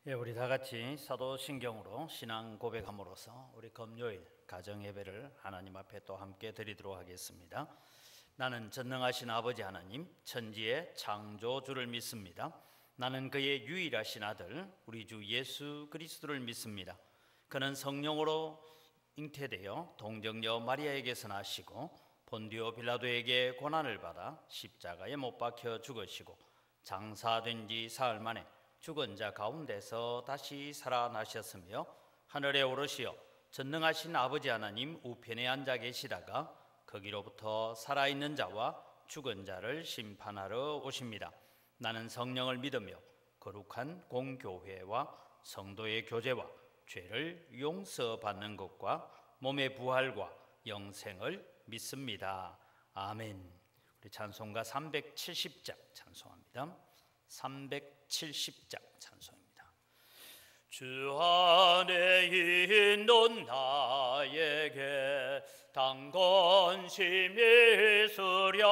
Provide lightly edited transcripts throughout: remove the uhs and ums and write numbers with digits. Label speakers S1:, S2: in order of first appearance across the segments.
S1: 예, 우리 다 같이 사도신경으로 신앙 고백함으로써 우리 금요일 가정 예배를 하나님 앞에 또 함께 드리도록 하겠습니다. 나는 전능하신 아버지 하나님, 천지의 창조주를 믿습니다. 나는 그의 유일하신 아들, 우리 주 예수 그리스도를 믿습니다. 그는 성령으로 잉태되어 동정녀 마리아에게서 나시고 본디오 빌라도에게 고난을 받아 십자가에 못 박혀 죽으시고 장사된 지 사흘 만에 죽은 자 가운데서 다시 살아나셨으며 하늘에 오르시어 전능하신 아버지 하나님 우편에 앉아 계시다가 거기로부터 살아있는 자와 죽은 자를 심판하러 오십니다. 나는 성령을 믿으며 거룩한 공교회와 성도의 교제와 죄를 용서받는 것과 몸의 부활과 영생을 믿습니다. 아멘. 우리 찬송가 370장 찬송합니다. 370장 찬송입니다. 주 안에 있는 나에게 당건심이 있으랴.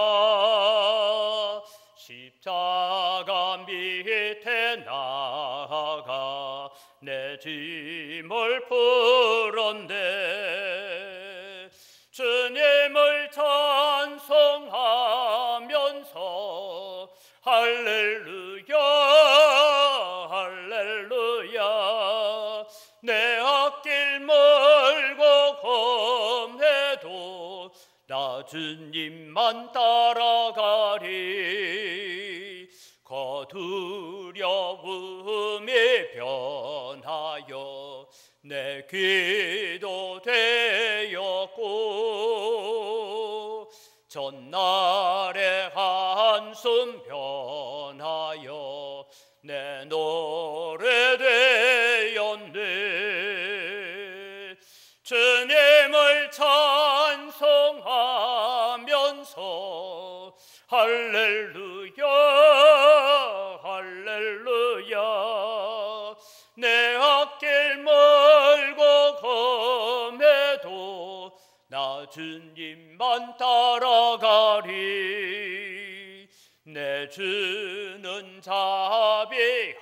S1: 십자가 밑에 나아가 내 짐을 풀었네. 주님을 찬송하면서 할렐루야 할렐루야. 내 앞길 멀고 험해도 나 주님만 따라가리. 거두려움이 변하여 내 기도 되었고 전날의 한숨 변하여 내 노래 되었네. 주님을 찬송하면서 할렐루야 할렐루야. 내 앞길 멀고 험해도 나 주님만 따라가리. 내 주는 자비하셔서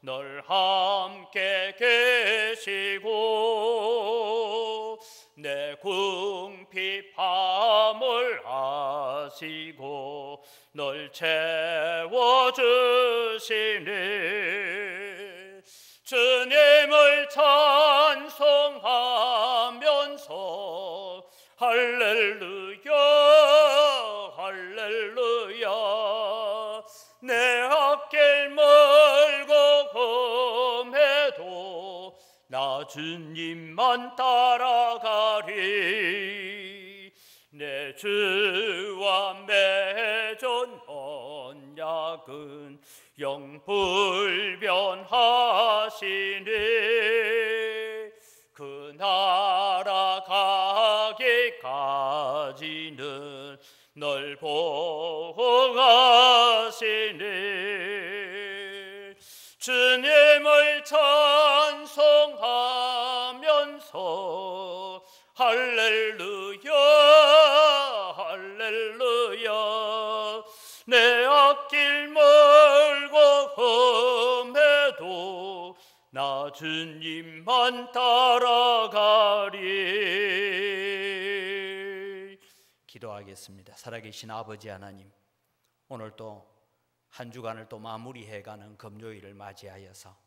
S1: 늘 함께 계시고 내 궁핍함을 아시고 널 채워주시네. 주님을 찬송하면서 할렐루야 할렐루야. 내 앞길 멀고 험해도 나 주님만 따라가리. 내 주와 맺은 언약은 영불변하시네. 그 나라 가기까지는 널 보호하시네. 주님을 찬송하면서 할렐루야 할렐루야. 내 앞길 멀고 험해도 나 주님만 따라가리. 기도하겠습니다. 살아계신 아버지 하나님, 오늘 또 한 주간을 또 마무리해가는 금요일을 맞이하여서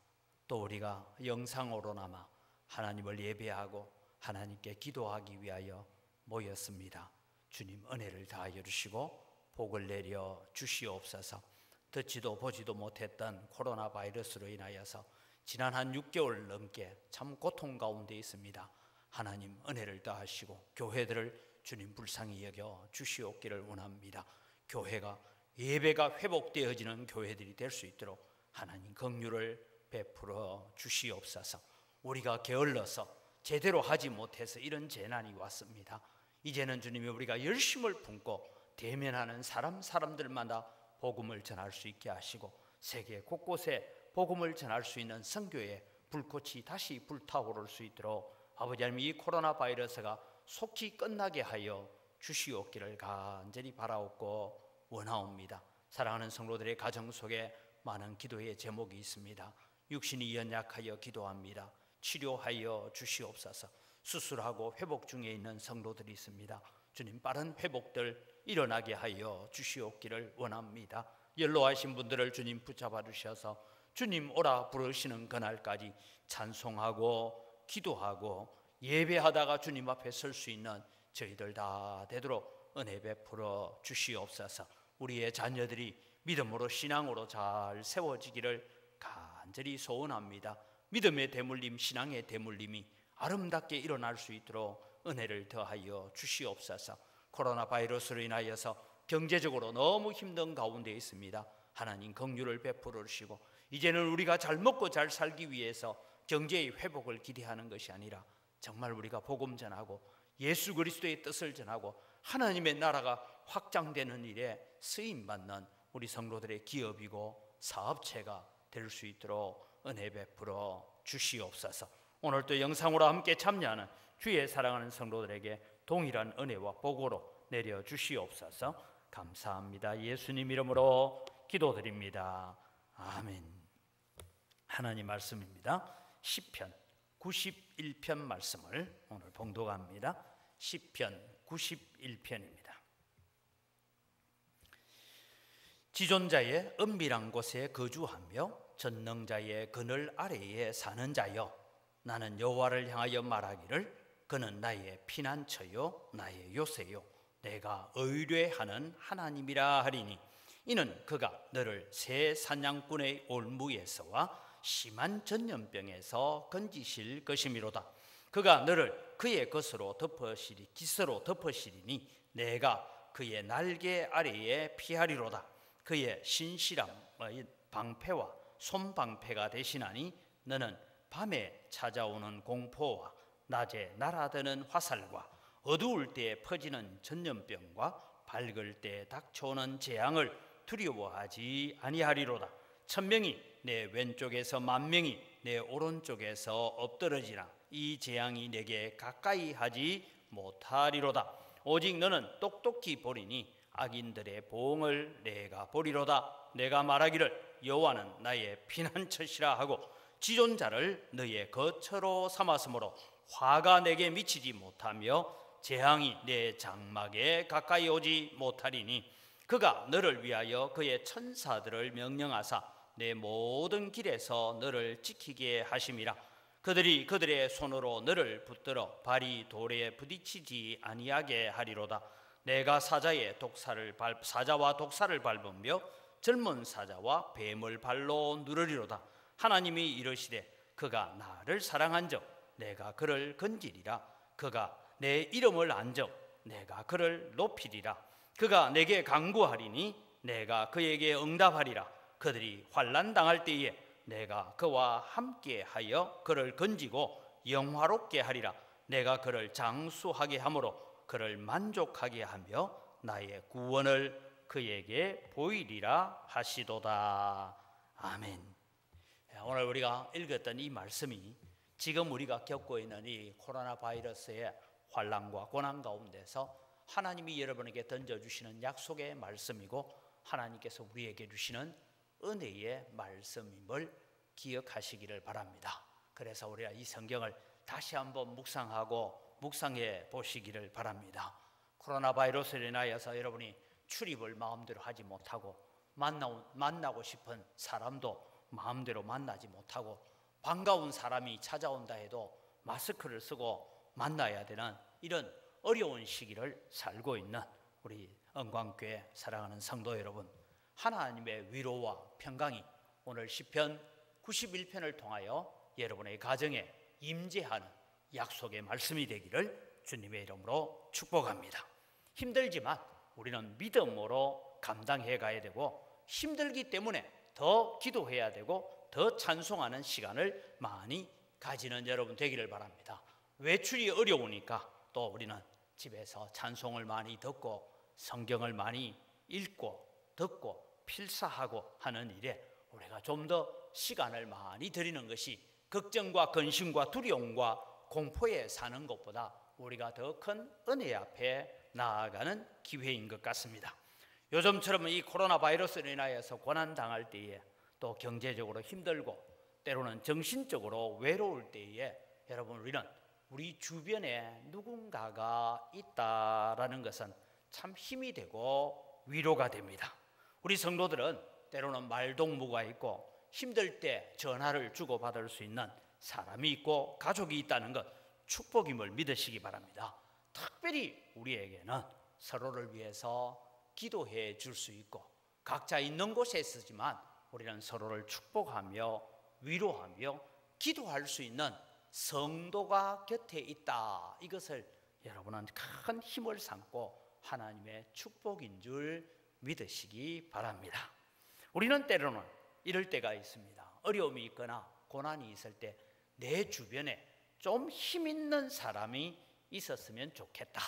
S1: 또 우리가 영상으로나마 하나님을 예배하고 하나님께 기도하기 위하여 모였습니다. 주님 은혜를 다하여 주시고 복을 내려 주시옵소서. 듣지도 보지도 못했던 코로나 바이러스로 인하여서 지난 한 6개월 넘게 참 고통 가운데 있습니다. 하나님 은혜를 다하시고 교회들을 주님 불쌍히 여겨 주시옵기를 원합니다. 교회가 예배가 회복되어지는 교회들이 될 수 있도록 하나님 긍휼을 베풀어 주시옵소서. 우리가 게을러서 제대로 하지 못해서 이런 재난이 왔습니다. 이제는 주님이 우리가 열심을 품고 대면하는 사람들마다 복음을 전할 수 있게 하시고 세계 곳곳에 복음을 전할 수 있는 선교의 불꽃이 다시 불타오를 수 있도록 아버지 하나님 이 코로나 바이러스가 속히 끝나게 하여 주시옵기를 간절히 바라옵고 원하옵니다. 사랑하는 성도들의 가정 속에 많은 기도의 제목이 있습니다. 육신이 연약하여 기도합니다. 치료하여 주시옵소서. 수술하고 회복 중에 있는 성도들이 있습니다. 주님, 빠른 회복들 일어나게 하여 주시옵기를 원합니다. 연로하신 분들을 주님 붙잡아 주셔서 주님 오라 부르시는 그날까지 찬송하고 기도하고 예배하다가 주님 앞에 설 수 있는 저희들 다 되도록 은혜 베풀어 주시옵소서. 우리의 자녀들이 믿음으로 신앙으로 잘 세워지기를 간절히 소원합니다. 믿음의 대물림, 신앙의 대물림이 아름답게 일어날 수 있도록 은혜를 더하여 주시옵소서. 코로나 바이러스로 인하여서 경제적으로 너무 힘든 가운데 있습니다. 하나님 긍휼을 베풀어 주시고 이제는 우리가 잘 먹고 잘 살기 위해서 경제의 회복을 기대하는 것이 아니라 정말 우리가 복음 전하고 예수 그리스도의 뜻을 전하고 하나님의 나라가 확장되는 일에 쓰임받는 우리 성도들의 기업이고 사업체가 될 수 있도록 은혜 베풀어 주시옵소서. 오늘 또 영상으로 함께 참여하는 주의 사랑하는 성도들에게 동일한 은혜와 복으로 내려 주시옵소서. 감사합니다. 예수님 이름으로 기도드립니다. 아멘. 하나님 말씀입니다. 시편 91편 말씀을 오늘 봉독합니다. 시편 91편입니다. 지존자의 은밀한 곳에 거주하며 전능자의 그늘 아래에 사는 자여, 나는 여호와를 향하여 말하기를 그는 나의 피난처요 나의 요새요 내가 의뢰하는 하나님이라 하리니, 이는 그가 너를 새 사냥꾼의 올무에서와 심한 전염병에서 건지실 것이미로다. 그가 너를 그의 깃으로 덮으시리니 내가 그의 날개 아래에 피하리로다. 그의 신실함의 방패와 손방패가 되시나니 너는 밤에 찾아오는 공포와 낮에 날아드는 화살과 어두울 때 퍼지는 전염병과 밝을 때 닥쳐오는 재앙을 두려워하지 아니하리로다. 천명이 내 왼쪽에서 만명이 내 오른쪽에서 엎드러지나 이 재앙이 내게 가까이 하지 못하리로다. 오직 너는 똑똑히 보리니 악인들의 보응을 내가 보리로다. 내가 말하기를 여호와는 나의 피난처시라 하고 지존자를 너의 거처로 삼았으므로 화가 내게 미치지 못하며 재앙이 내 장막에 가까이 오지 못하리니, 그가 너를 위하여 그의 천사들을 명령하사 내 모든 길에서 너를 지키게 하심이라. 그들이 그들의 손으로 너를 붙들어 발이 돌에 부딪히지 아니하게 하리로다. 내가 사자와 독사를 밟으며 젊은 사자와 뱀을 발로 누르리로다. 하나님이 이르시되 그가 나를 사랑한즉 내가 그를 건지리라. 그가 내 이름을 안즉 내가 그를 높이리라. 그가 내게 간구하리니 내가 그에게 응답하리라. 그들이 환난 당할 때에 내가 그와 함께하여 그를 건지고 영화롭게 하리라. 내가 그를 장수하게 함으로 그를 만족하게 하며 나의 구원을 그에게 보이리라 하시도다. 아멘. 오늘 우리가 읽었던 이 말씀이 지금 우리가 겪고 있는 이 코로나 바이러스의 환난과 고난 가운데서 하나님이 여러분에게 던져주시는 약속의 말씀이고 하나님께서 우리에게 주시는 은혜의 말씀임을 기억하시기를 바랍니다. 그래서 우리가 이 성경을 다시 한번 묵상해 보시기를 바랍니다. 코로나 바이러스로 인하여서 여러분이 출입을 마음대로 하지 못하고 만나고 싶은 사람도 마음대로 만나지 못하고 반가운 사람이 찾아온다 해도 마스크를 쓰고 만나야 되는 이런 어려운 시기를 살고 있는 우리 은광교회 사랑하는 성도 여러분, 하나님의 위로와 평강이 오늘 시편 91편을 통하여 여러분의 가정에 임재하는 약속의 말씀이 되기를 주님의 이름으로 축복합니다. 힘들지만 우리는 믿음으로 감당해 가야 되고, 힘들기 때문에 더 기도해야 되고 더 찬송하는 시간을 많이 가지는 여러분 되기를 바랍니다. 외출이 어려우니까 또 우리는 집에서 찬송을 많이 듣고 성경을 많이 읽고 듣고 필사하고 하는 일에 우리가 좀 더 시간을 많이 들이는 것이 걱정과 근심과 두려움과 공포에 사는 것보다 우리가 더 큰 은혜 앞에 나아가는 기회인 것 같습니다. 요즘처럼 이 코로나 바이러스로 인하여서 고난당할 때에 또 경제적으로 힘들고 때로는 정신적으로 외로울 때에 여러분 우리는 우리 주변에 누군가가 있다라는 것은 참 힘이 되고 위로가 됩니다. 우리 성도들은 때로는 말동무가 있고 힘들 때 전화를 주고받을 수 있는 사람이 있고 가족이 있다는 것 축복임을 믿으시기 바랍니다. 특별히 우리에게는 서로를 위해서 기도해 줄 수 있고 각자 있는 곳에 있지만 우리는 서로를 축복하며 위로하며 기도할 수 있는 성도가 곁에 있다. 이것을 여러분은 큰 힘을 삼고 하나님의 축복인 줄 믿으시기 바랍니다. 우리는 때로는 이럴 때가 있습니다. 어려움이 있거나 고난이 있을 때 내 주변에 좀 힘 있는 사람이 있었으면 좋겠다.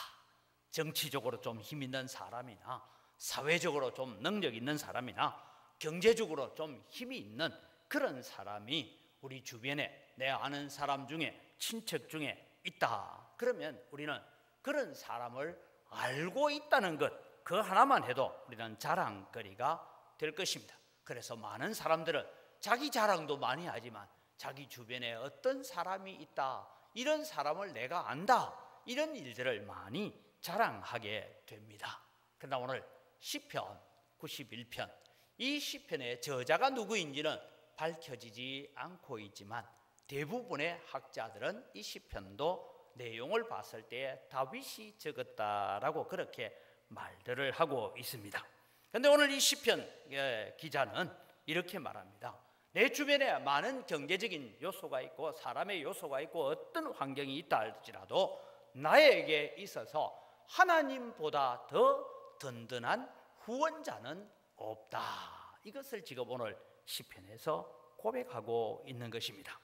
S1: 정치적으로 좀 힘 있는 사람이나 사회적으로 좀 능력 있는 사람이나 경제적으로 좀 힘이 있는 그런 사람이 우리 주변에 내 아는 사람 중에 친척 중에 있다. 그러면 우리는 그런 사람을 알고 있다는 것, 그 하나만 해도 우리는 자랑거리가 될 것입니다. 그래서 많은 사람들은 자기 자랑도 많이 하지만 자기 주변에 어떤 사람이 있다, 이런 사람을 내가 안다, 이런 일들을 많이 자랑하게 됩니다. 그러나 오늘 시편 91편, 이 시편의 저자가 누구인지는 밝혀지지 않고 있지만 대부분의 학자들은 이 시편도 내용을 봤을 때 다윗이 적었다라고 그렇게 말들을 하고 있습니다. 그런데 오늘 이 시편 기자는 이렇게 말합니다. 내 주변에 많은 경제적인 요소가 있고 사람의 요소가 있고 어떤 환경이 있다 할지라도 나에게 있어서 하나님보다 더 든든한 후원자는 없다. 이것을 지금 오늘 시편에서 고백하고 있는 것입니다.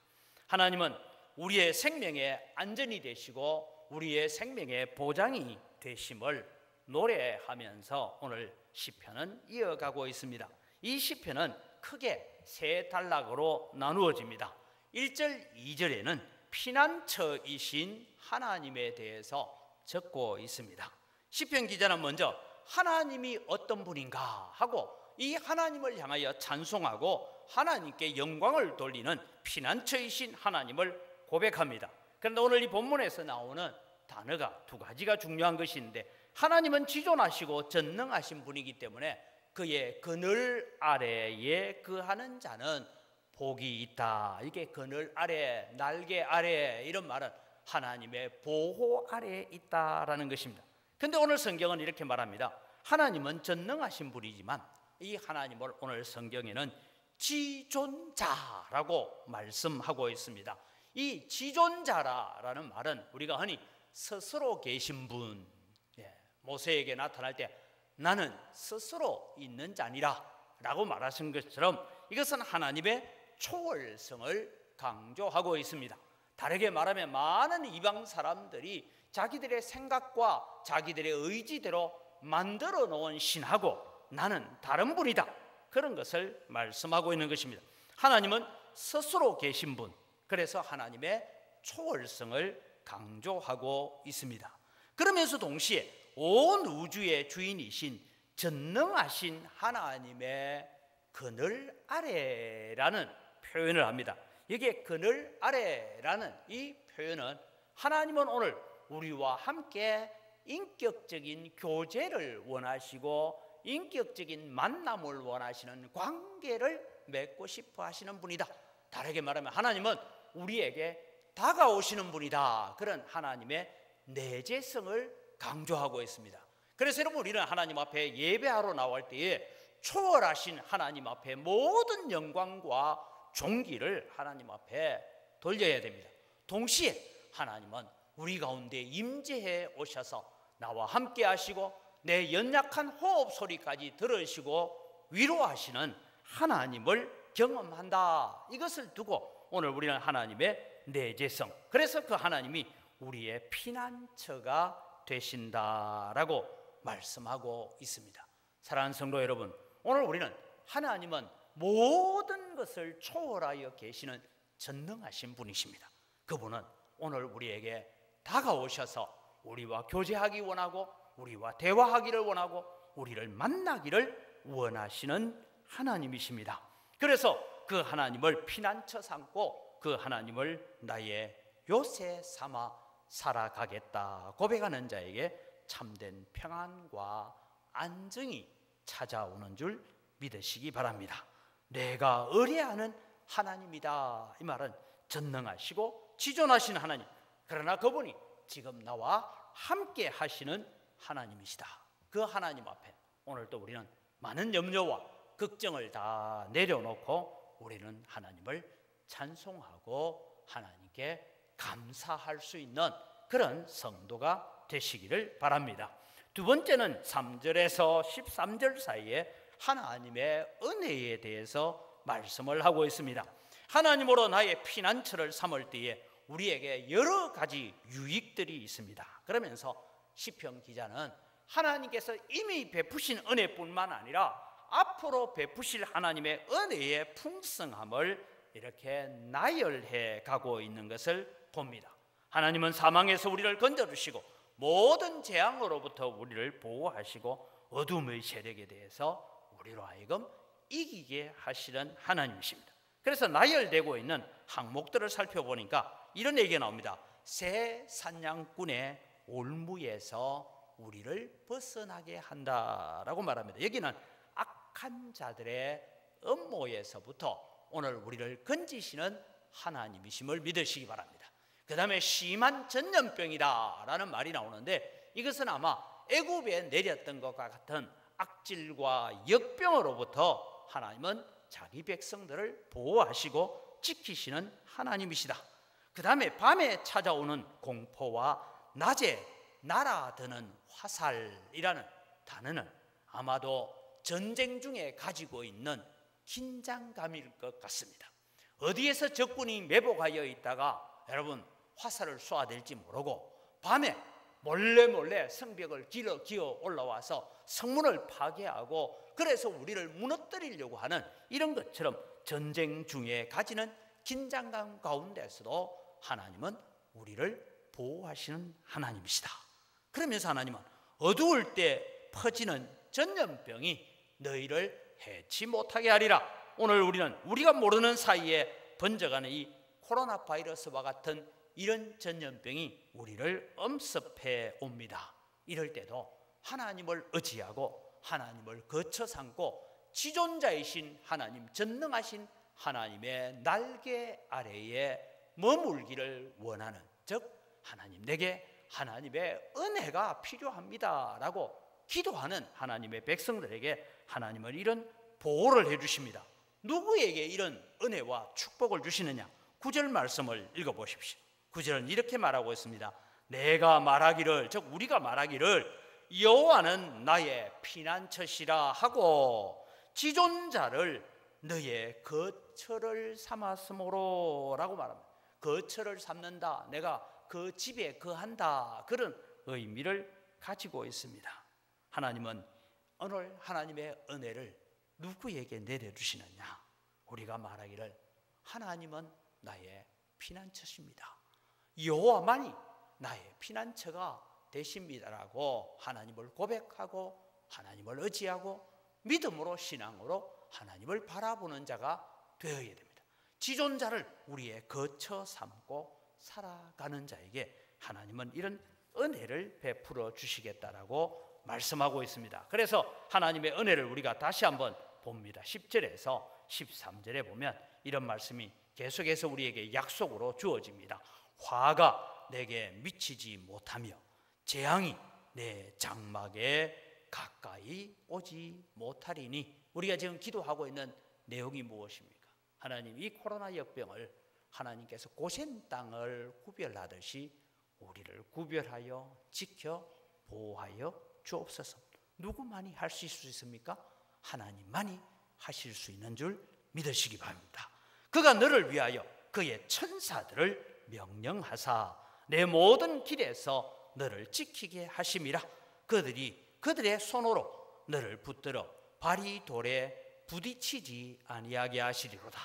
S1: 하나님은 우리의 생명의 안전이 되시고 우리의 생명의 보장이 되심을 노래하면서 오늘 시편은 이어가고 있습니다. 이 시편은 크게 세 단락으로 나누어집니다. 1절, 2절에는 피난처이신 하나님에 대해서 적고 있습니다. 시편 기자는 먼저 하나님이 어떤 분인가 하고 이 하나님을 향하여 찬송하고 하나님께 영광을 돌리는 피난처이신 하나님을 고백합니다. 그런데 오늘 이 본문에서 나오는 단어가 두 가지가 중요한 것인데, 하나님은 지존하시고 전능하신 분이기 때문에 그의 그늘 아래에 거하는 자는 복이 있다. 이게 그늘 아래, 날개 아래, 이런 말은 하나님의 보호 아래에 있다라는 것입니다. 그런데 오늘 성경은 이렇게 말합니다. 하나님은 전능하신 분이지만 이 하나님을 오늘 성경에는 지존자라고 말씀하고 있습니다. 이 지존자라는 말은 우리가 흔히 스스로 계신 분, 모세에게 나타날 때 나는 스스로 있는 자니라 라고 말하신 것처럼 이것은 하나님의 초월성을 강조하고 있습니다. 다르게 말하면 많은 이방 사람들이 자기들의 생각과 자기들의 의지대로 만들어 놓은 신하고 나는 다른 분이다, 그런 것을 말씀하고 있는 것입니다. 하나님은 스스로 계신 분, 그래서 하나님의 초월성을 강조하고 있습니다. 그러면서 동시에 온 우주의 주인이신 전능하신 하나님의 그늘 아래라는 표현을 합니다. 이게 그늘 아래라는 이 표현은 하나님은 오늘 우리와 함께 인격적인 교제를 원하시고 인격적인 만남을 원하시는 관계를 맺고 싶어 하시는 분이다. 다르게 말하면 하나님은 우리에게 다가오시는 분이다. 그런 하나님의 내재성을 강조하고 있습니다. 그래서 여러분, 우리는 하나님 앞에 예배하러 나올 때에 초월하신 하나님 앞에 모든 영광과 존귀를 하나님 앞에 돌려야 됩니다. 동시에 하나님은 우리 가운데 임재해 오셔서 나와 함께 하시고 내 연약한 호흡 소리까지 들으시고 위로하시는 하나님을 경험한다. 이것을 두고 오늘 우리는 하나님의 내재성, 그래서 그 하나님이 우리의 피난처가 되신다라고 말씀하고 있습니다. 사랑하는 성도 여러분, 오늘 우리는 하나님은 모든 것을 초월하여 계시는 전능하신 분이십니다. 그분은 오늘 우리에게 다가오셔서 우리와 교제하기 원하고 우리와 대화하기를 원하고 우리를 만나기를 원하시는 하나님이십니다. 그래서 그 하나님을 피난처 삼고 그 하나님을 나의 요새 삼아 살아가겠다 고백하는 자에게 참된 평안과 안정이 찾아오는 줄 믿으시기 바랍니다. 내가 의뢰하는 하나님이다. 이 말은 전능하시고 지존하신 하나님, 그러나 그분이 지금 나와 함께 하시는 하나님이시다. 그 하나님 앞에 오늘도 우리는 많은 염려와 걱정을 다 내려놓고 우리는 하나님을 찬송하고 하나님께 감사할 수 있는 그런 성도가 되시기를 바랍니다. 두 번째는 3절에서 13절 사이에 하나님의 은혜에 대해서 말씀을 하고 있습니다. 하나님으로 나의 피난처를 삼을 때에 우리에게 여러 가지 유익들이 있습니다. 그러면서 시편 기자는 하나님께서 이미 베푸신 은혜뿐만 아니라 앞으로 베푸실 하나님의 은혜의 풍성함을 이렇게 나열해 가고 있는 것을 봅니다. 하나님은 사망에서 우리를 건져주시고 모든 재앙으로부터 우리를 보호하시고 어둠의 세력에 대해서 우리로 하여금 이기게 하시는 하나님이십니다. 그래서 나열되고 있는 항목들을 살펴보니까 이런 얘기가 나옵니다. 새 사냥꾼의 올무에서 우리를 벗어나게 한다라고 말합니다. 여기는 악한 자들의 음모에서부터 오늘 우리를 건지시는 하나님이심을 믿으시기 바랍니다. 그 다음에 심한 전염병이다라는 말이 나오는데 이것은 아마 애굽에 내렸던 것과 같은 악질과 역병으로부터 하나님은 자기 백성들을 보호하시고 지키시는 하나님이시다. 그 다음에 밤에 찾아오는 공포와 낮에 날아드는 화살이라는 단어는 아마도 전쟁 중에 가지고 있는 긴장감일 것 같습니다. 어디에서 적군이 매복하여 있다가 여러분 화살을 쏘아야 될지 모르고 밤에 몰래 성벽을 기어 올라와서 성문을 파괴하고 그래서 우리를 무너뜨리려고 하는 이런 것처럼 전쟁 중에 가지는 긴장감 가운데서도 하나님은 우리를 보호하시는 하나님이시다. 그러면서 하나님은 어두울 때 퍼지는 전염병이 너희를 해치 못하게 하리라. 오늘 우리는 우리가 모르는 사이에 번져가는 이 코로나 바이러스와 같은 이런 전염병이 우리를 엄습해 옵니다. 이럴 때도 하나님을 의지하고 하나님을 거쳐 삼고 지존자이신 하나님, 전능하신 하나님의 날개 아래에 머물기를 원하는, 즉 하나님, 내게 하나님의 은혜가 필요합니다 라고 기도하는 하나님의 백성들에게 하나님은 이런 보호를 해주십니다. 누구에게 이런 은혜와 축복을 주시느냐? 9절 말씀을 읽어보십시오. 9절은 이렇게 말하고 있습니다. 내가 말하기를, 즉 우리가 말하기를 여호와는 나의 피난처시라 하고 지존자를 너의 거처를 삼았으므로 라고 말합니다. 거처를 삼는다, 내가 그 집에 거한다, 그런 의미를 가지고 있습니다. 하나님은 오늘 하나님의 은혜를 누구에게 내려주시느냐? 우리가 말하기를 하나님은 나의 피난처십니다. 여호와만이 나의 피난처가 되십니다라고 하나님을 고백하고 하나님을 의지하고 믿음으로 신앙으로 하나님을 바라보는 자가 되어야 됩니다. 지존자를 우리의 거처 삼고 살아가는 자에게 하나님은 이런 은혜를 베풀어 주시겠다라고 말씀하고 있습니다. 그래서 하나님의 은혜를 우리가 다시 한번 봅니다. 10절에서 13절에 보면 이런 말씀이 계속해서 우리에게 약속으로 주어집니다. 화가 내게 미치지 못하며 재앙이 내 장막에 가까이 오지 못하리니. 우리가 지금 기도하고 있는 내용이 무엇입니까? 하나님, 이 코로나 역병을 하나님께서 고센 땅을 구별하듯이 우리를 구별하여 지켜 보호하여 주옵소서. 누구만이 할 수 있습니까? 하나님만이 하실 수 있는 줄 믿으시기 바랍니다. 그가 너를 위하여 그의 천사들을 명령하사 내 모든 길에서 너를 지키게 하심이라. 그들이 그들의 손으로 너를 붙들어 발이 돌에 부딪히지 아니하게 하시리로다.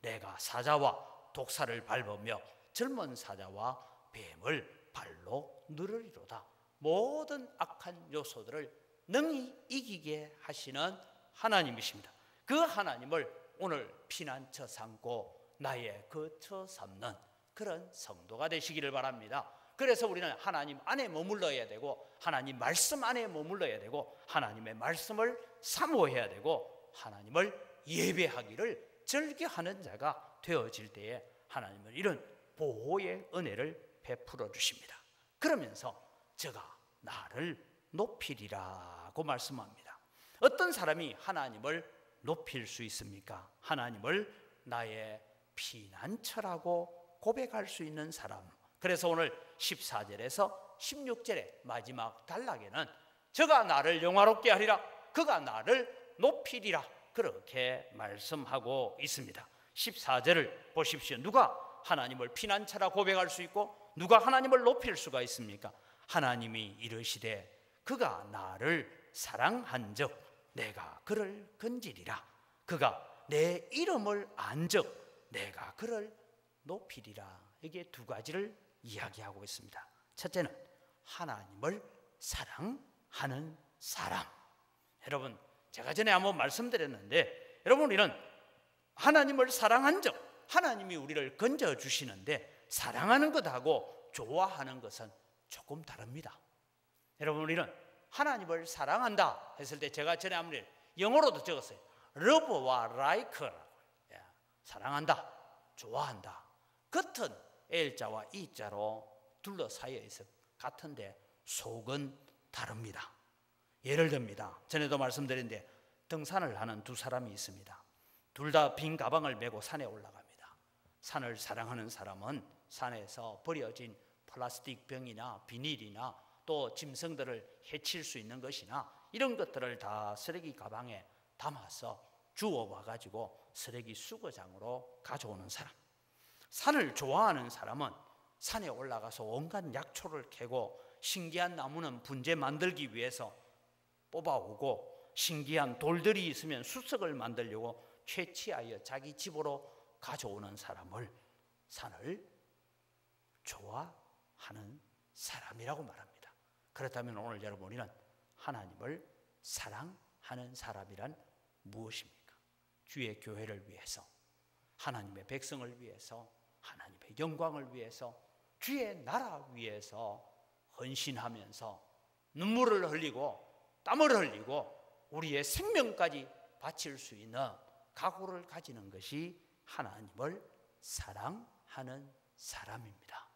S1: 내가 사자와 독사를 밟으며 젊은 사자와 뱀을 발로 누르리로다. 모든 악한 요소들을 능히 이기게 하시는 하나님이십니다. 그 하나님을 오늘 피난처 삼고 나의 거처 삼는 그런 성도가 되시기를 바랍니다. 그래서 우리는 하나님 안에 머물러야 되고 하나님 말씀 안에 머물러야 되고 하나님의 말씀을 사모해야 되고 하나님을 예배하기를 즐겨하는 자가 되어질 때에 하나님은 이런 보호의 은혜를 베풀어 주십니다. 그러면서 저가 나를 높이리라고 말씀합니다. 어떤 사람이 하나님을 높일 수 있습니까? 하나님을 나의 피난처라고 고백할 수 있는 사람. 그래서 오늘 14절에서 16절의 마지막 단락에는 저가 나를 영화롭게 하리라, 그가 나를 높이리라, 그렇게 말씀하고 있습니다. 14절을 보십시오. 누가 하나님을 피난처라 고백할 수 있고 누가 하나님을 높일 수가 있습니까? 하나님이 이르시되 그가 나를 사랑한즉 내가 그를 건지리라, 그가 내 이름을 안즉 내가 그를 높이리라. 이게 두 가지를 이야기하고 있습니다. 첫째는 하나님을 사랑하는 사람. 여러분, 제가 전에 한번 말씀드렸는데 여러분, 우리는 하나님을 사랑한즉 하나님이 우리를 건져주시는데 사랑하는 것하고 좋아하는 것은 조금 다릅니다. 여러분, 우리는 하나님을 사랑한다 했을 때 제가 전에 한번 영어로도 적었어요. love와 like, 사랑한다, 좋아한다. 같은 L자와 E자로 둘러싸여 있어 같은데 속은 다릅니다. 예를 듭니다. 전에도 말씀드렸는데 등산을 하는 두 사람이 있습니다. 둘 다 빈 가방을 메고 산에 올라갑니다. 산을 사랑하는 사람은 산에서 버려진 플라스틱 병이나 비닐이나 또 짐승들을 해칠 수 있는 것이나 이런 것들을 다 쓰레기 가방에 담아서 주워와 가지고 쓰레기 수거장으로 가져오는 사람. 산을 좋아하는 사람은 산에 올라가서 온갖 약초를 캐고 신기한 나무는 분재 만들기 위해서 뽑아오고 신기한 돌들이 있으면 수석을 만들려고 채취하여 자기 집으로 가져오는 사람을 산을 좋아하는 사람이라고 말합니다. 그렇다면 오늘 여러분, 우리는 하나님을 사랑하는 사람이란 무엇입니까? 주의 교회를 위해서, 하나님의 백성을 위해서, 하나님의 영광을 위해서, 주의 나라 위해서 헌신하면서 눈물을 흘리고 땀을 흘리고 우리의 생명까지 바칠 수 있는 각오를 가지는 것이 하나님을 사랑하는 사람입니다.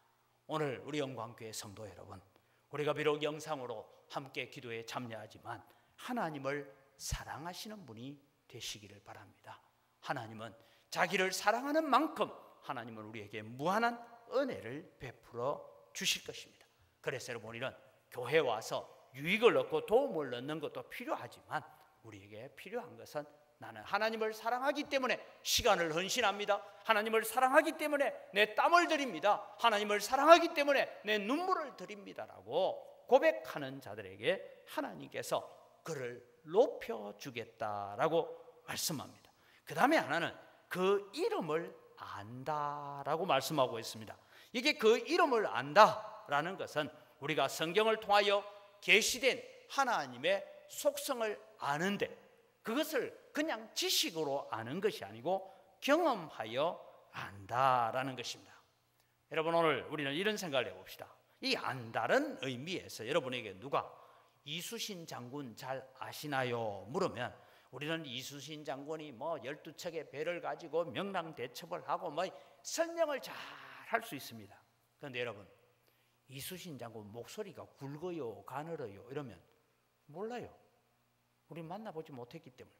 S1: 오늘 우리 영광교회 성도 여러분, 우리가 비록 영상으로 함께 기도에 참여하지만 하나님을 사랑하시는 분이 되시기를 바랍니다. 하나님은 자기를 사랑하는 만큼 하나님은 우리에게 무한한 은혜를 베풀어 주실 것입니다. 그래서 여러분, 우리는 교회에 와서 유익을 얻고 도움을 얻는 것도 필요하지만 우리에게 필요한 것은 나는 하나님을 사랑하기 때문에 시간을 헌신합니다. 하나님을 사랑하기 때문에 내 땀을 드립니다. 하나님을 사랑하기 때문에 내 눈물을 드립니다라고 고백하는 자들에게 하나님께서 그를 높여주겠다라고 말씀합니다. 그 다음에 하나는 그 이름을 안다라고 말씀하고 있습니다. 이게 그 이름을 안다라는 것은 우리가 성경을 통하여 계시된 하나님의 속성을 아는데 그것을 그냥 지식으로 아는 것이 아니고 경험하여 안다라는 것입니다. 여러분, 오늘 우리는 이런 생각을 해봅시다. 이 안다는 의미에서 여러분에게 누가 이수신 장군 잘 아시나요? 물으면 우리는 이수신 장군이 12척의 배를 가지고 명랑대첩을 하고 설명을 잘 할 수 있습니다. 그런데 여러분, 이수신 장군 목소리가 굵어요, 가늘어요 이러면 몰라요. 우리 만나보지 못했기 때문에.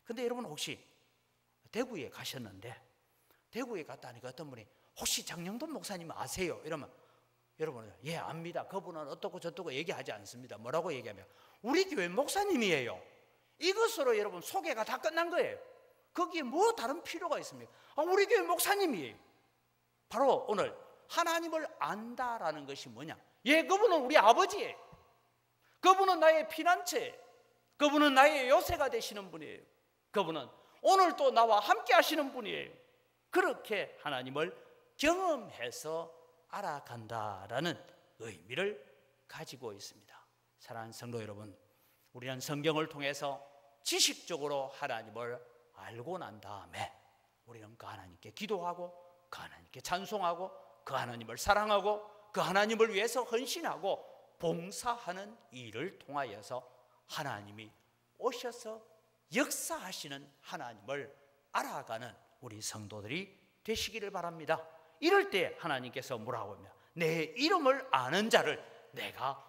S1: 근데 여러분, 혹시 대구에 가셨는데 대구에 갔다니까 어떤 분이 혹시 장영돈 목사님 아세요? 이러면 여러분은 예, 압니다. 그분은 어떻고 저떻고 얘기하지 않습니다. 뭐라고 얘기하면 우리 교회 목사님이에요. 이것으로 여러분 소개가 다 끝난 거예요. 거기에 뭐 다른 필요가 있습니까? 우리 교회 목사님이에요. 바로 오늘 하나님을 안다라는 것이 뭐냐? 예, 그분은 우리 아버지예요. 그분은 나의 피난처예요. 그분은 나의 요새가 되시는 분이에요. 그분은 오늘 또 나와 함께 하시는 분이에요. 그렇게 하나님을 경험해서 알아간다라는 의미를 가지고 있습니다. 사랑하는 성도 여러분, 우리는 성경을 통해서 지식적으로 하나님을 알고 난 다음에 우리는 그 하나님께 기도하고 그 하나님께 찬송하고 그 하나님을 사랑하고 그 하나님을 위해서 헌신하고 봉사하는 일을 통하여서 하나님이 오셔서 역사하시는 하나님을 알아가는 우리 성도들이 되시기를 바랍니다. 이럴 때 하나님께서 뭐라고 하냐, 내 이름을 아는 자를 내가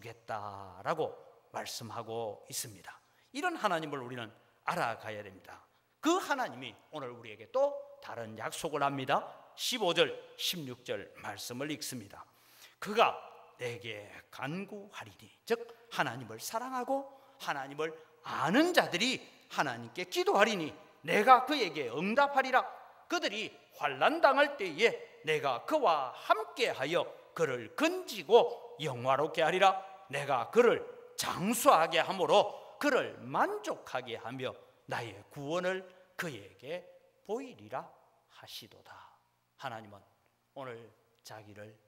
S1: 높여주겠다라고 말씀하고 있습니다. 이런 하나님을 우리는 알아가야 됩니다. 그 하나님이 오늘 우리에게 또 다른 약속을 합니다. 15절 16절 말씀을 읽습니다. 그가 내게 간구하리니, 즉 하나님을 사랑하고 하나님을 아는 자들이 하나님께 기도하리니 내가 그에게 응답하리라. 그들이 환난 당할 때에 내가 그와 함께하여 그를 건지고 영화롭게 하리라. 내가 그를 장수하게 함으로 그를 만족하게 하며 나의 구원을 그에게 보이리라 하시도다. 하나님은 오늘 자기를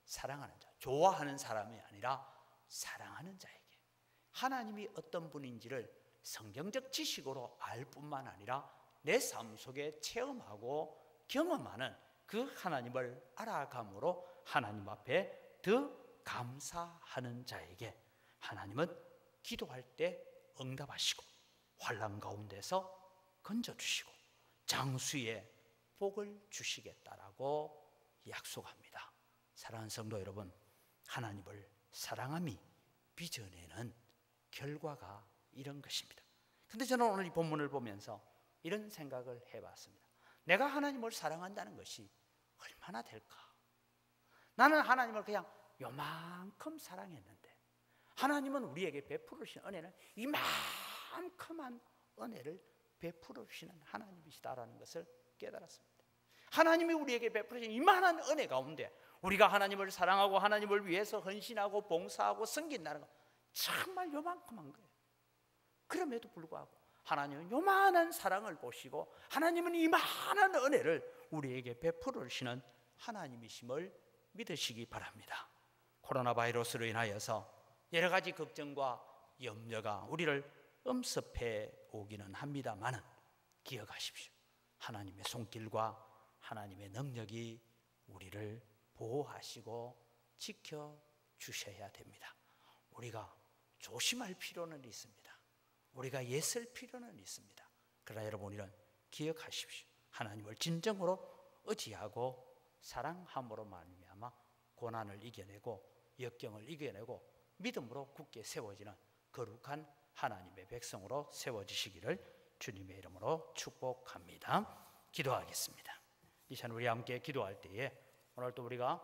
S1: 사랑하는 자, 좋아하는 사람이 아니라 사랑하는 자에게 하나님이 어떤 분인지를 성경적 지식으로 알 뿐만 아니라 내 삶 속에 체험하고 경험하는 그 하나님을 알아감으로 하나님 앞에 더 감사하는 자에게 하나님은 기도할 때 응답하시고 환난 가운데서 건져주시고 장수의 복을 주시겠다라고 약속합니다. 사랑하는 성도 여러분, 하나님을 사랑함이 빚어내는 결과가 이런 것입니다. 근데 저는 오늘 이 본문을 보면서 이런 생각을 해봤습니다. 내가 하나님을 사랑한다는 것이 얼마나 될까? 나는 하나님을 그냥 요만큼 사랑했는데 하나님은 우리에게 베풀으신 은혜는 이만큼한 은혜를 베풀으시는 하나님이시다라는 것을 깨달았습니다. 하나님이 우리에게 베풀으신 이만한 은혜 가운데 우리가 하나님을 사랑하고 하나님을 위해서 헌신하고 봉사하고 섬긴다는 것 정말 요만큼한 거예요. 그럼에도 불구하고 하나님은 요만한 사랑을 보시고 하나님은 이만한 은혜를 우리에게 베풀으시는 하나님이심을 믿으시기 바랍니다. 코로나 바이러스로 인하여서 여러 가지 걱정과 염려가 우리를 엄습해 오기는 합니다만 기억하십시오. 하나님의 손길과 하나님의 능력이 우리를 보호하시고 지켜주셔야 됩니다. 우리가 조심할 필요는 있습니다. 우리가 애쓸 필요는 있습니다. 그러나 여러분, 우리는 기억하십시오. 하나님을 진정으로 의지하고 사랑함으로 말미암아 고난을 이겨내고 역경을 이겨내고 믿음으로 굳게 세워지는 거룩한 하나님의 백성으로 세워지시기를 주님의 이름으로 축복합니다. 기도하겠습니다. 이 시간 우리 함께 기도할 때에 오늘 또 우리가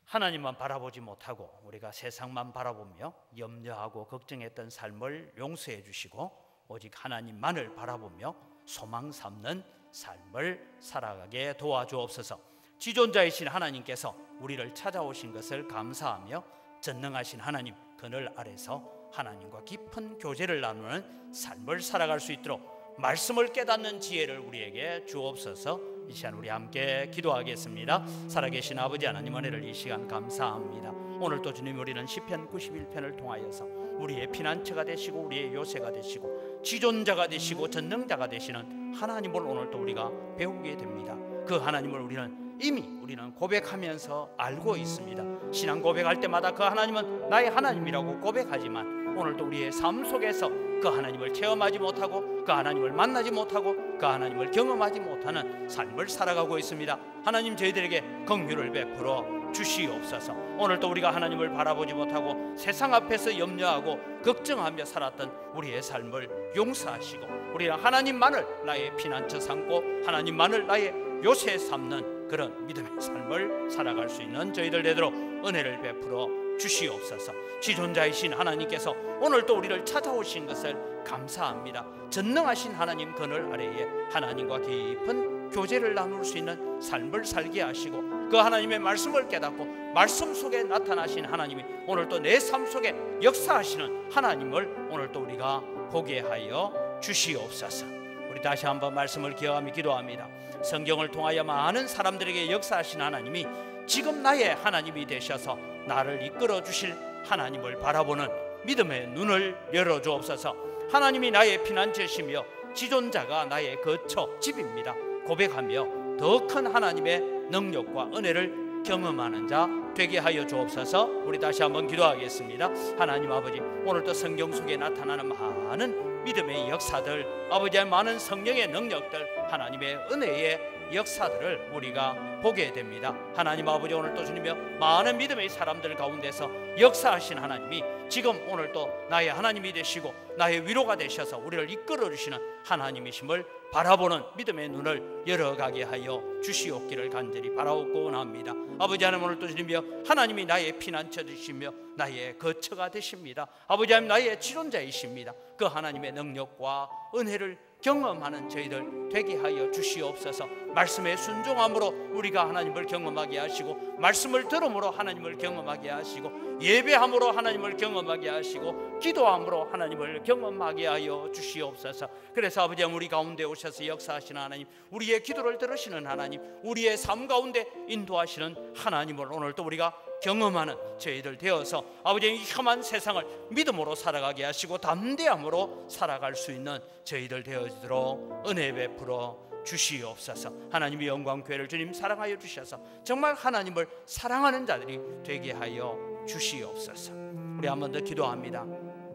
S1: 하나님만 바라보지 못하고 우리가 세상만 바라보며 염려하고 걱정했던 삶을 용서해 주시고 오직 하나님만을 바라보며 소망 삼는 삶을 살아가게 도와주옵소서. 지존자이신 하나님께서 우리를 찾아오신 것을 감사하며 전능하신 하나님 그늘 아래서 하나님과 깊은 교제를 나누는 삶을 살아갈 수 있도록 말씀을 깨닫는 지혜를 우리에게 주옵소서. 이 시간 우리 함께 기도하겠습니다. 살아계신 아버지 하나님, 은혜를 이 시간 감사합니다. 오늘 또 주님, 우리는 시편 91편을 통하여서 우리의 피난처가 되시고 우리의 요새가 되시고 지존자가 되시고 전능자가 되시는 하나님을 오늘 또 우리가 배우게 됩니다. 그 하나님을 우리는 고백하면서 알고 있습니다. 신앙 고백할 때마다 그 하나님은 나의 하나님이라고 고백하지만 오늘도 우리의 삶 속에서 그 하나님을 체험하지 못하고 그 하나님을 만나지 못하고 그 하나님을 경험하지 못하는 삶을 살아가고 있습니다. 하나님, 저희들에게 긍휼을 베풀어 주시옵소서. 오늘도 우리가 하나님을 바라보지 못하고 세상 앞에서 염려하고 걱정하며 살았던 우리의 삶을 용서하시고 우리는 하나님만을 나의 피난처 삼고 하나님만을 나의 요새 삼는 그런 믿음의 삶을 살아갈 수 있는 저희들 되도록 은혜를 베풀어 주시옵소서. 지존자이신 하나님께서 오늘 또 우리를 찾아오신 것을 감사합니다. 전능하신 하나님 그늘 아래에 하나님과 깊은 교제를 나눌 수 있는 삶을 살게 하시고 그 하나님의 말씀을 깨닫고 말씀 속에 나타나신 하나님이 오늘 또 내 삶 속에 역사하시는 하나님을 오늘 또 우리가 보게 하여 주시옵소서. 우리 다시 한번 말씀을 기억하며 기도합니다. 성경을 통하여 많은 사람들에게 역사하신 하나님이 지금 나의 하나님이 되셔서 나를 이끌어 주실 하나님을 바라보는 믿음의 눈을 열어주옵소서. 하나님이 나의 피난처시며 지존자가 나의 거처 집입니다 고백하며 더 큰 하나님의 능력과 은혜를 경험하는 자 되게 하여 주옵소서. 우리 다시 한번 기도하겠습니다. 하나님 아버지, 오늘도 성경 속에 나타나는 많은 믿음의 역사들, 아버지의 많은 성령의 능력들, 하나님의 은혜의 역사들을 우리가 보게 됩니다. 하나님 아버지, 오늘도 주님이여 많은 믿음의 사람들 가운데서 역사하신 하나님이 지금 오늘도 나의 하나님이 되시고 나의 위로가 되셔서 우리를 이끌어 주시는 하나님이심을 바라보는 믿음의 눈을 열어가게 하여 주시옵기를 간절히 바라옵고 원합니다. 아버지 하나님, 오늘도 주님이여 하나님이 나의 피난처 되시며 나의 거처가 되십니다. 아버지 하나님, 나의 지존자이십니다. 그 하나님의 능력과 은혜를 경험하는 저희들 되게 하여 주시옵소서. 말씀에 순종함으로 우리가 하나님을 경험하게 하시고, 말씀을 들음으로 하나님을 경험하게 하시고, 예배함으로 하나님을 경험하게 하시고, 기도함으로 하나님을 경험하게 하여 주시옵소서. 그래서 아버지 우리 가운데 오셔서 역사하시는 하나님, 우리의 기도를 들으시는 하나님, 우리의 삶 가운데 인도하시는 하나님을 오늘도 우리가 경험하는 저희들 되어서 아버지 이 험한 세상을 믿음으로 살아가게 하시고 담대함으로 살아갈 수 있는 저희들 되어지도록 은혜 베풀어 주시옵소서. 하나님의 영광교회를 주님 사랑하여 주셔서 정말 하나님을 사랑하는 자들이 되게 하여 주시옵소서. 우리 한 번 더 기도합니다.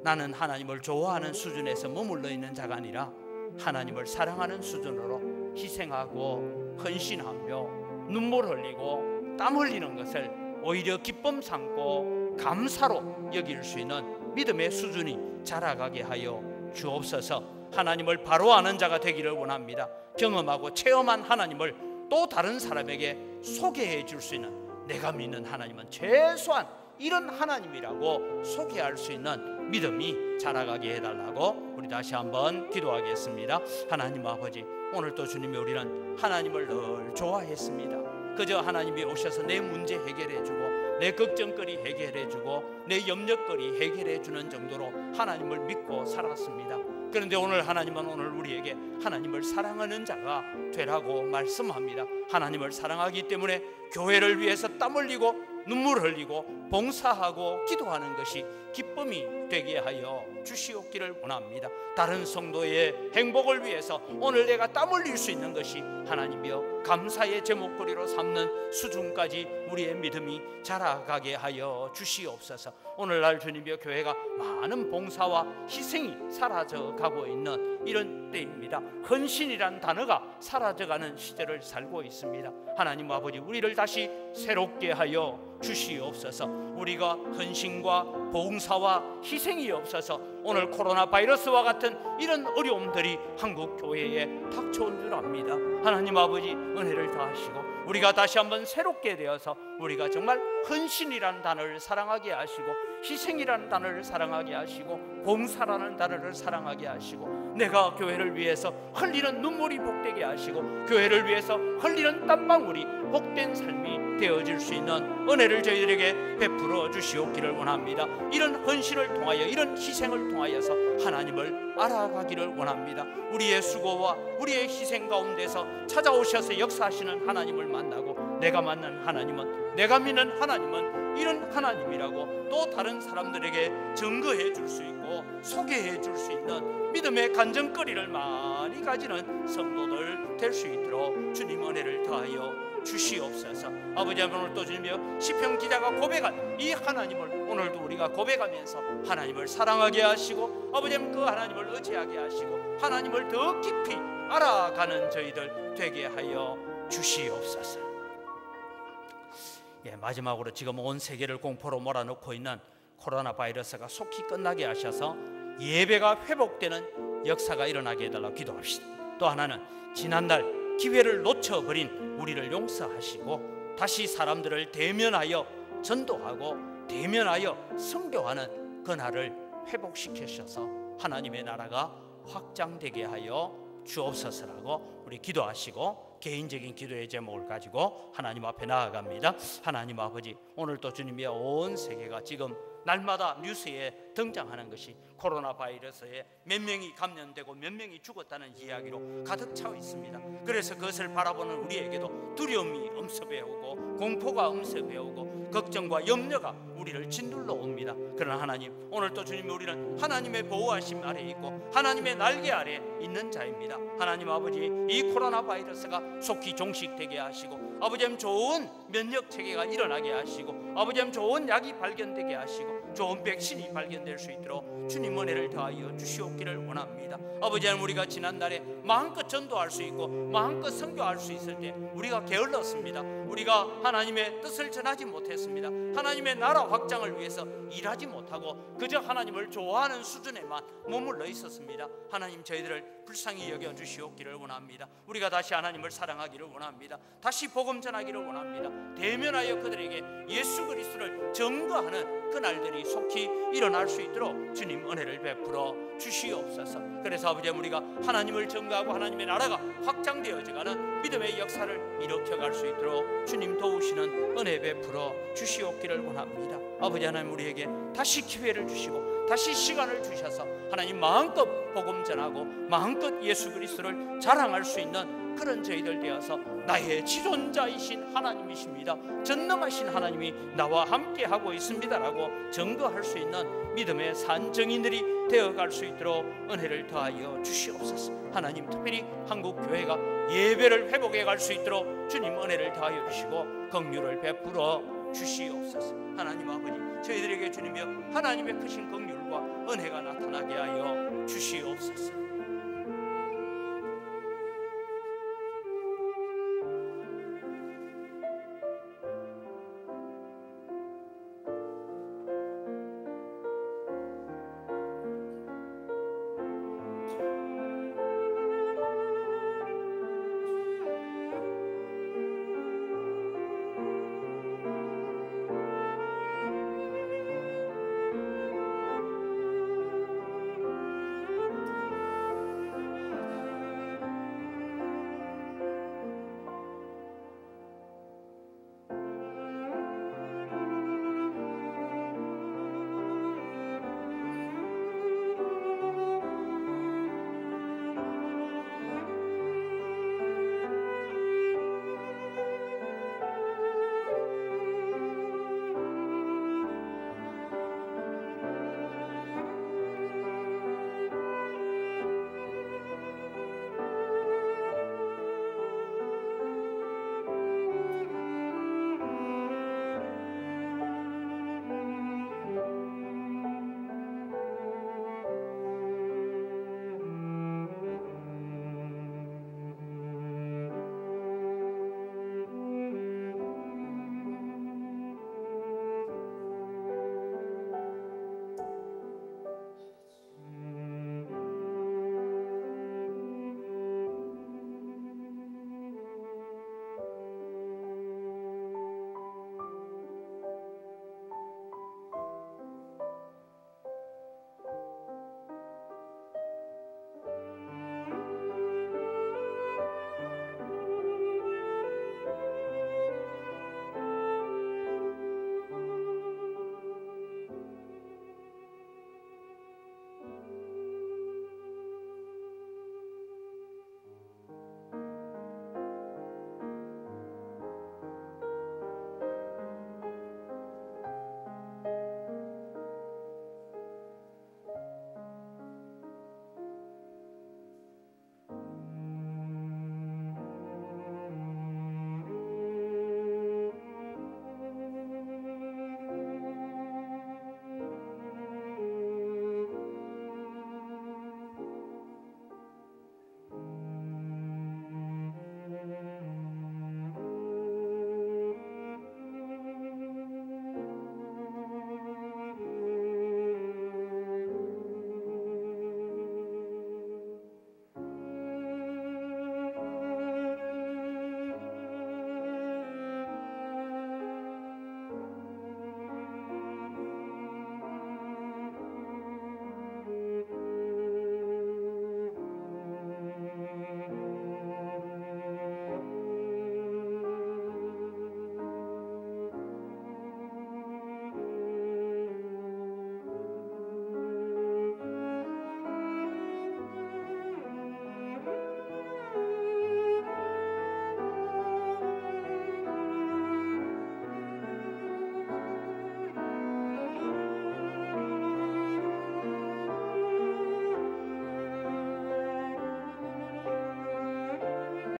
S1: 나는 하나님을 좋아하는 수준에서 머물러 있는 자가 아니라 하나님을 사랑하는 수준으로 희생하고 헌신하며 눈물 흘리고 땀 흘리는 것을 오히려 기쁨 삼고 감사로 여길 수 있는 믿음의 수준이 자라가게 하여 주옵소서. 하나님을 바로 아는 자가 되기를 원합니다. 경험하고 체험한 하나님을 또 다른 사람에게 소개해 줄 수 있는, 내가 믿는 하나님은 최소한 이런 하나님이라고 소개할 수 있는 믿음이 자라가게 해달라고 우리 다시 한번 기도하겠습니다. 하나님 아버지, 오늘도 주님이 우리는 하나님을 늘 좋아했습니다. 그저 하나님이 오셔서 내 문제 해결해주고 내 걱정거리 해결해주고 내 염려거리 해결해주는 정도로 하나님을 믿고 살았습니다. 그런데 오늘 하나님은 오늘 우리에게 하나님을 사랑하는 자가 되라고 말씀합니다. 하나님을 사랑하기 때문에 교회를 위해서 땀 흘리고 눈물 흘리고 봉사하고 기도하는 것이 기쁨이 되게 하여 주시옵기를 원합니다. 다른 성도의 행복을 위해서 오늘 내가 땀 흘릴 수 있는 것이 하나님이여 감사의 제목거리로 삼는 수준까지 우리의 믿음이 자라가게 하여 주시옵소서. 오늘날 주님이여 교회가 많은 봉사와 희생이 사라져가고 있는 이런 때입니다. 헌신이란 단어가 사라져가는 시대를 살고 있습니다. 하나님 아버지, 우리를 다시 새롭게 하여 주시옵소서. 우리가 헌신과 봉사와 희생이 없어서 오늘 코로나 바이러스와 같은 이런 어려움들이 한국 교회에 닥쳐온 줄 압니다. 하나님 아버지, 은혜를 다하시고 우리가 다시 한번 새롭게 되어서 우리가 정말 헌신이라는 단어를 사랑하게 하시고 희생이라는 단어를 사랑하게 하시고 봉사라는 단어를 사랑하게 하시고 내가 교회를 위해서 흘리는 눈물이 복되게 하시고 교회를 위해서 흘리는 땀방울이 복된 삶이 되어질 수 있는 은혜를 저희들에게 베풀어 주시옵기를 원합니다. 이런 헌신을 통하여, 이런 희생을 통하여서 하나님을 알아가기를 원합니다. 우리의 수고와 우리의 희생 가운데서 찾아오셔서 역사하시는 하나님을 만나고 내가 만난 하나님은, 내가 믿는 하나님은 이런 하나님이라고 또 다른 사람들에게 증거해 줄 수 있고 소개해 줄 수 있는 믿음의 간증거리를 많이 가지는 성도들 될 수 있도록 주님 은혜를 더하여 주시옵소서. 아버지, 오늘 또 주님이여 시편 기자가 고백한 이 하나님을 오늘도 우리가 고백하면서 하나님을 사랑하게 하시고 아버지 그 하나님을 의지하게 하시고 하나님을 더 깊이 알아가는 저희들 되게 하여 주시옵소서. 마지막으로 지금 온 세계를 공포로 몰아넣고 있는 코로나 바이러스가 속히 끝나게 하셔서 예배가 회복되는 역사가 일어나게 해달라고 기도합시다. 또 하나는 지난날 기회를 놓쳐버린 우리를 용서하시고 다시 사람들을 대면하여 전도하고 대면하여 선교하는 그날을 회복시키셔서 하나님의 나라가 확장되게 하여 주옵소서라고 우리 기도하시고 개인적인 기도의 제목을 가지고 하나님 앞에 나아갑니다. 하나님 아버지, 오늘 또 주님의 온 세계가 지금 날마다 뉴스에 등장하는 것이 코로나 바이러스에 몇 명이 감염되고 몇 명이 죽었다는 이야기로 가득 차 있습니다. 그래서 그것을 바라보는 우리에게도 두려움이 엄습해오고 공포가 엄습해오고 걱정과 염려가 우리를 짓눌러 옵니다. 그러나 하나님, 오늘도 주님, 우리는 하나님의 보호하심 아래에 있고 하나님의 날개 아래에 있는 자입니다. 하나님 아버지, 이 코로나 바이러스가 속히 종식되게 하시고 아버지님 좋은 면역 체계가 일어나게 하시고 아버지님 좋은 약이 발견되게 하시고 좋은 백신이 발견될 수 있도록 주님 은혜를 더하여 주시옵기를 원합니다. 아버지님, 우리가 지난날에 마음껏 전도할 수 있고 마음껏 선교할 수 있을 때 우리가 게을렀습니다. 우리가 하나님의 뜻을 전하지 못했습니다. 하나님의 나라 확장을 위해서 일하지 못하고 그저 하나님을 좋아하는 수준에만 머물러 있었습니다. 하나님, 저희들을 불쌍히 여겨 주시옵기를 원합니다. 우리가 다시 하나님을 사랑하기를 원합니다. 다시 복음 전하기를 원합니다. 대면하여 그들에게 예수 그리스도를 증거하는 그날들이 속히 일어날 수 있도록 주님 은혜를 베풀어 주시옵소서. 그래서 아버지, 우리가 하나님을 증거하고 하나님의 나라가 확장되어져가는 믿음의 역사를 일으켜갈 수 있도록 주님 도우시는 은혜 베풀어 주시옵기를 원합니다. 아버지 하나님, 우리에게 다시 기회를 주시고 다시 시간을 주셔서 하나님 마음껏 복음 전하고 마음껏 예수 그리스도를 자랑할 수 있는 그런 저희들 되어서 나의 지존자이신 하나님이십니다, 전능하신 하나님이 나와 함께 하고 있습니다라고 증거할 수 있는 믿음의 산증인들이 되어갈 수 있도록 은혜를 더하여 주시옵소서. 하나님, 특별히 한국 교회가 예배를 회복해 갈 수 있도록 주님 은혜를 더하여 주시고 긍휼을 베풀어 주시옵소서. 하나님 아버지, 저희들에게 주님이여 하나님의 크신 긍휼과 은혜가 나타나게 하여 주시옵소서.